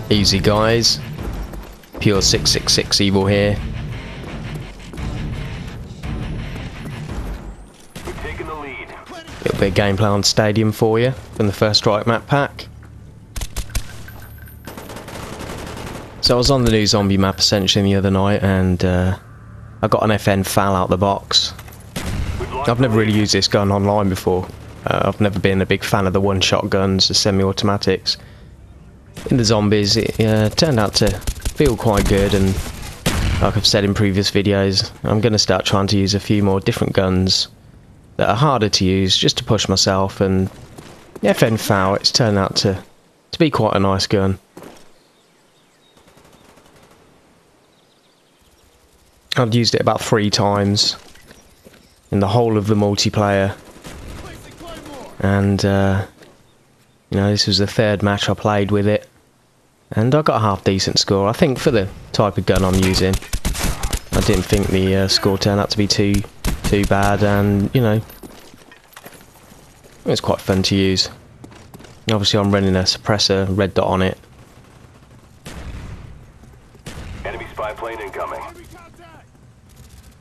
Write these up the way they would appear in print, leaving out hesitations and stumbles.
Easy guys, Pure 666 Evil here. We've taken the lead. Little bit of gameplay on Stadium for you from the First Strike map pack. So I was on the new zombie map essentially the other night, and I got an FN FAL out the box. I've never really used this gun online before. I've never been a big fan of the one-shot guns, the semi-automatics. In the zombies, it turned out to feel quite good, and like I've said in previous videos, I'm going to start trying to use a few more different guns that are harder to use, just to push myself. And the FN FAL, it's turned out to be quite a nice gun. I've used it about 3 times in the whole of the multiplayer, and you know, this was the 3rd match I played with it, and I got a half decent score. I think for the type of gun I'm using, I didn't think the score turned out to be too bad, and you know, it was quite fun to use. Obviously I'm running a suppressor, red dot on it. Enemy spy plane incoming.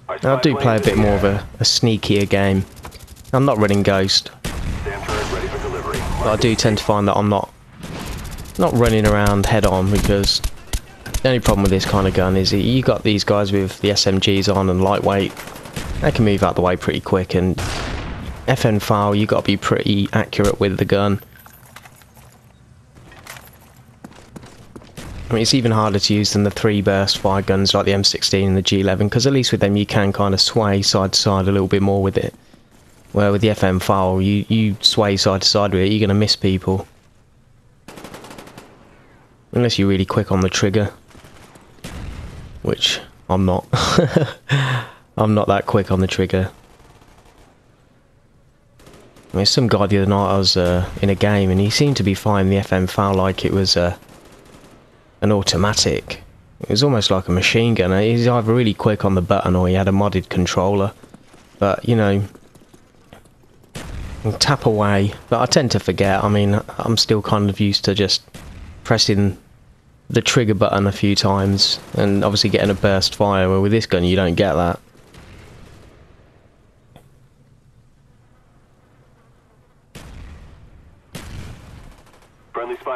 I do play a bit more of a sneakier game. I'm not running Ghost, Ready for delivery. but I do tend to find that I'm not running around head on, because the only problem with this kind of gun is you got these guys with the SMGs on and lightweight. They can move out the way pretty quick, and FN FAL, you got to be pretty accurate with the gun. I mean, it's even harder to use than the 3 burst fire guns like the M16 and the G11, because at least with them you can kind of sway side to side a little bit more with it. Where with the FN FAL, you sway side to side with it, you're going to miss people. Unless you're really quick on the trigger. Which, I'm not. I'm not that quick on the trigger. I mean, some guy the other night I was in a game, and he seemed to be firing the FN FAL like it was an automatic. It was almost like a machine gun. He's either really quick on the button or he had a modded controller. But, you know, tap away. But I tend to forget. I mean, I'm still kind of used to just pressing the trigger button a few times and obviously getting a burst fire, where with this gun you don't get that.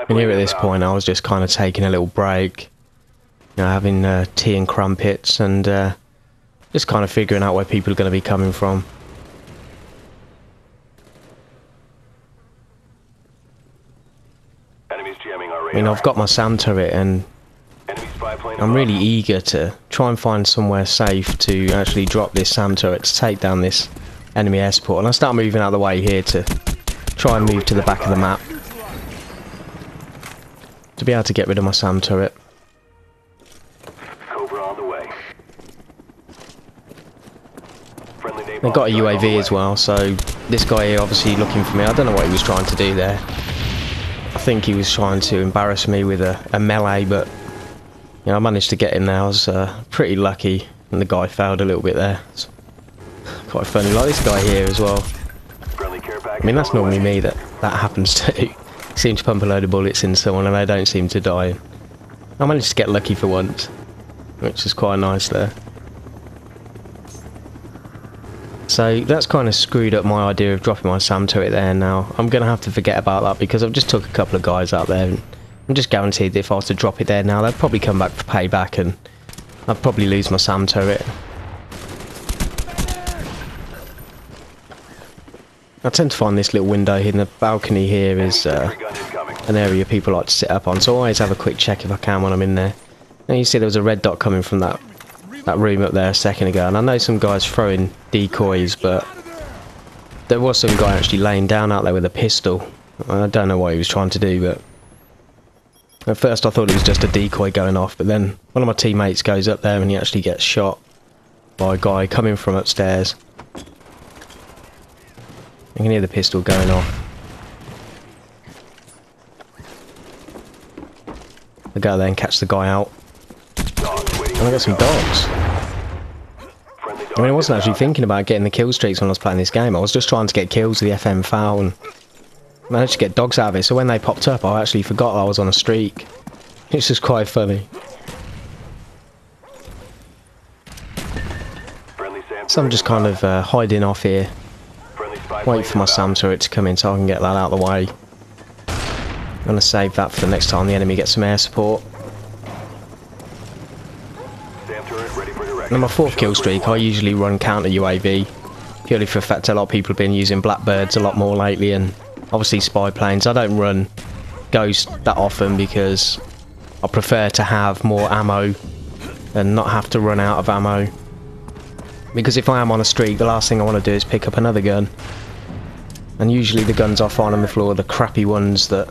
And here at this point I was just kind of taking a little break, you know, having tea and crumpets, and just kind of figuring out where people are going to be coming from. I mean, I've got my SAM turret, and I'm really eager to try and find somewhere safe to actually drop this SAM turret to take down this enemy air support. And I start moving out of the way here to try and move to the back of the map to be able to get rid of my SAM turret. They've got a UAV as well, so this guy here obviously looking for me. I don't know what he was trying to do there. I think he was trying to embarrass me with a melee, but you know, I managed to get him there. I was pretty lucky, and the guy failed a little bit there. It's quite funny, like this guy here as well. I mean, that's normally me that happens to. Seem to pump a load of bullets in someone and they don't seem to die. I managed to get lucky for once, which is quite nice there. So that's kind of screwed up my idea of dropping my SAM turret there. Now I'm going to have to forget about that, because I've just took a couple of guys out there, and I'm just guaranteed that if I was to drop it there now, they'd probably come back for payback, and I'd probably lose my SAM turret. I tend to find this little window here in the balcony here is an area people like to sit up on, so I always have a quick check if I can when I'm in there. Now you see there was a red dot coming from that room up there a second ago, and I know some guys throwing decoys, but there was some guy actually laying down out there with a pistol. I don't know what he was trying to do, but At first I thought it was just a decoy going off, but then one of my teammates goes up there and he actually gets shot by a guy coming from upstairs. You can hear the pistol going off. I go there and catch the guy out. And I got some dogs. I mean, I wasn't actually thinking about getting the kill streaks when I was playing this game. I was just trying to get kills with the FM FAL and managed to get dogs out of it. So when they popped up, I actually forgot I was on a streak. It's just quite funny. So I'm just kind of hiding off here. Wait for my SAM turret to come in so I can get that out of the way. I'm going to save that for the next time the enemy gets some air support. And on my 4th kill streak, I usually run counter UAV. Purely for the fact a lot of people have been using Blackbirds a lot more lately, and obviously spy planes. I don't run Ghost that often because I prefer to have more ammo and not have to run out of ammo. Because if I am on a streak, the last thing I want to do is pick up another gun. And usually the guns I find on the floor are the crappy ones that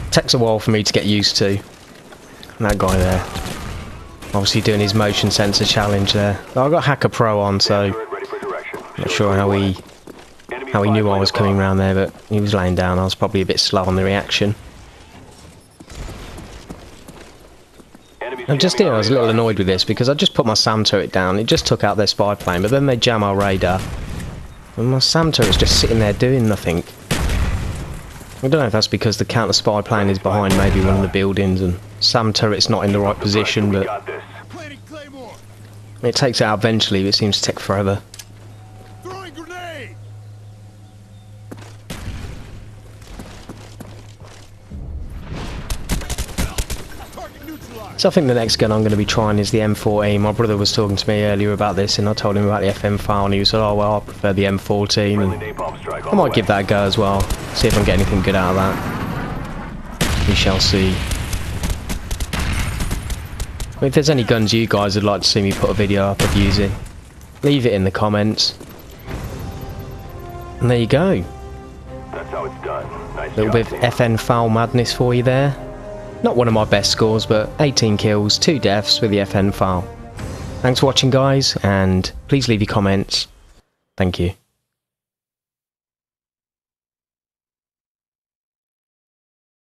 takes a while for me to get used to. And that guy there, obviously doing his motion sensor challenge there. I got Hacker Pro on, so not sure how he knew I was coming around there, but he was laying down. I was probably a bit slow on the reaction. And just here I was a little annoyed with this because I just put my SAM turret down. It just took out their spy plane, but then they jam our radar. And my SAM turret's just sitting there doing nothing. I don't know if that's because the counter spy plane is behind maybe one of the buildings and SAM turret's not in the right position, but it takes it out eventually, but it seems to take forever. So I think the next gun I'm going to be trying is the M14. My brother was talking to me earlier about this and I told him about the FM FAL and he said, oh well, I prefer the M14 and I might give that a go as well. See if I can get anything good out of that. We shall see. If there's any guns you guys would like to see me put a video up of using, leave it in the comments. And there you go. That's how it's done. Nice Little bit of FN FAL madness for you there. Not one of my best scores, but 18 kills, 2 deaths with the FN FAL. Thanks for watching guys, and please leave your comments. Thank you.